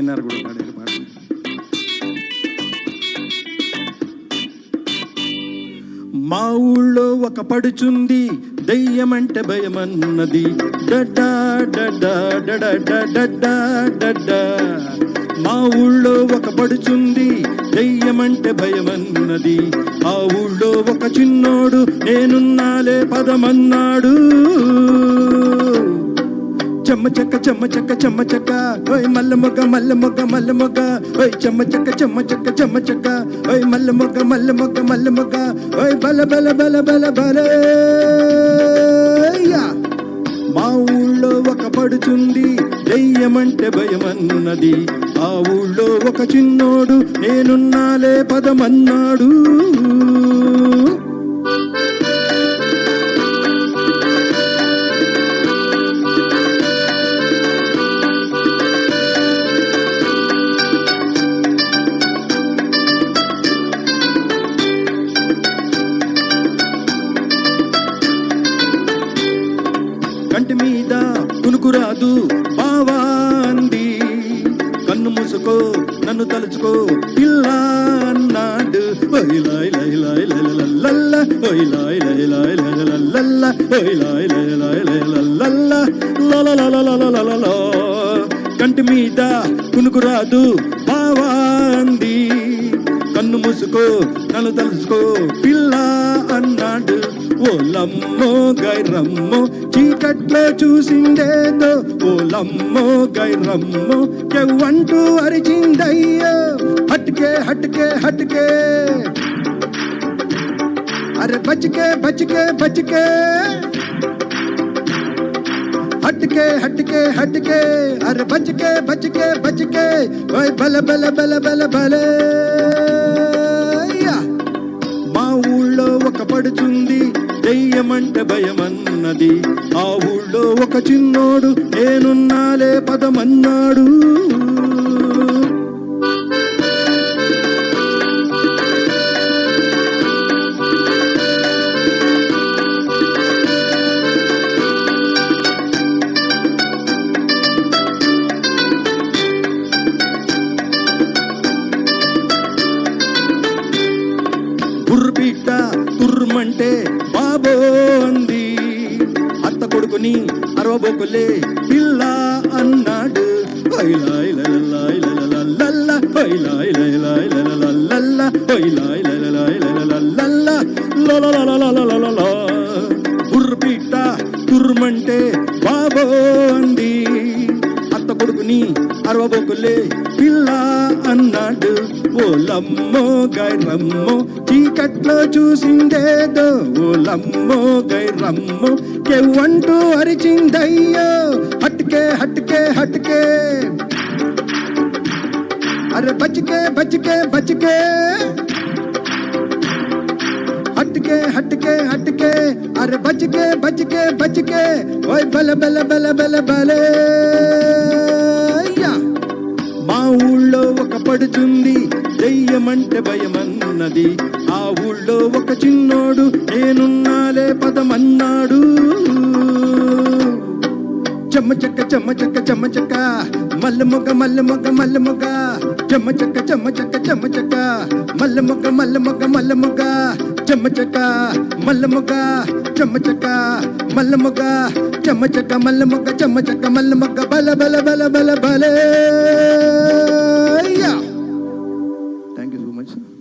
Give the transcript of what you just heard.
చిన్నారు కూడా పాడారు పాట. మా ఊళ్ళో ఒక పడుచుంది, దెయ్యమంటే భయమన్నది, డడ్డా డడ్డా డడా డడ్డా డడ్డా. మా ఊళ్ళో ఒక పడుచుంది, దెయ్యమంటే భయమన్నది, ఆ ఊళ్ళో ఒక చిన్నోడు నేనున్నాలే పదమన్నాడు. చెమ్మ చెక్క చెమ్మ చెక్క చెమ్మ చెక్క ఓయ్ మల్ల మొగ్గ మల్ల మొగ్గ మల్ల మొగ్గ ఓయ్ చెమ్మ చెక్క చెమ్మ చెక్క చెమ్మ చెక్క ఓయ్ మల్ల మొగ్గ మల్ల మొగ్గ మల్ల మొగ్గ ఓయ్ బల బల బల బల బల. మా ఊళ్ళో ఒక పడుచుంది, దెయ్యమంటే భయమన్నది, ఆ ఊళ్ళో ఒక చిన్నోడు నేనున్నాలే పదమన్నాడు. కంటి మీద కునుకురాదు బావా అంది, కన్ను మూసుకో నన్ను తలుచుకో పిల్ల అన్నాడు. కంటి మీద కునుకురాదు బావా అంది, కన్ను మూసుకో నన్ను తలుచుకో పిల్ల అన్నాడు. ఓలమ్మో గైరమ్మో చీకట్లో చూసిందేదో, ఓలమ్మో గైరమ్మో చెవ్వంటూ అరిచిందయ్యో. హట్కే హట్కే హట్కే అరే బచ్కే బచ్కే బచ్కే, హట్కే హట్కే హట్కే అరే బచ్కే బచ్కే బచ్కే ఓయ్ బల బల బల బల బలే. మా ఊళ్ళో ఒక పడుచుంది, దెయ్యమంటే భయమన్నది, ఆ ఊళ్ళో ఒక చిన్నోడు నేనున్నాలే పదమన్నాడు. బుర్రపిట్ట తుర్మంటే బాబో అంది, అత్త కొడుకుని అరవబోకులే పిల్ల అన్నాడు. బుర్రపిట్ట తుర్మంటే బాబో అంది, అత్త కొడుకుని అరవబోకులే పిల్ల అన్నాడు. ఓలమ్మో గైరమ్మో చీకట్లో చూసిందేదో, ఓలమ్మో గైరమ్మో కెవ్వంటూ అరిచిందయ్యో. హట్కే హట్కే హట్కే అరే బచ్కే బచ్కే బచ్కే, హట్కే హట్కే హట్కే అరే బచ్కే బచ్కే బచ్కే ఓయ్ బల బల బల బల బలే. మా ఊళ్ళో ఒక పడుచుంది, దెయ్యమంటే భయమన్నది, ఆ ఊళ్ళో ఒక చిన్నోడు నేనున్నాలే పదమన్నాడు. చెమ్మ చెక్క చెమ్మ చెక్క చెమ్మ చెక్క మల్ల మొగ్గ మల్ల మొగ్గ మల్ల మొగ్గ, చెమ్మ చెక్క చెమ్మ చెక్క చెమ్మ చెక్క మల్ల మొగ్గ మల్ల మొగ్గ మల్ల మొగ్గ, చెమ్మ చెక్క మల్ల మొగ్గ చెమ్మ చెక్క మల్ల మొగ్గ, చెమ్మ చెక్క మల్ల మొగ్గ చెమ్మ చెక్క మల్ల మొగ్గ బల బల బల బల బలే. Thank you so much.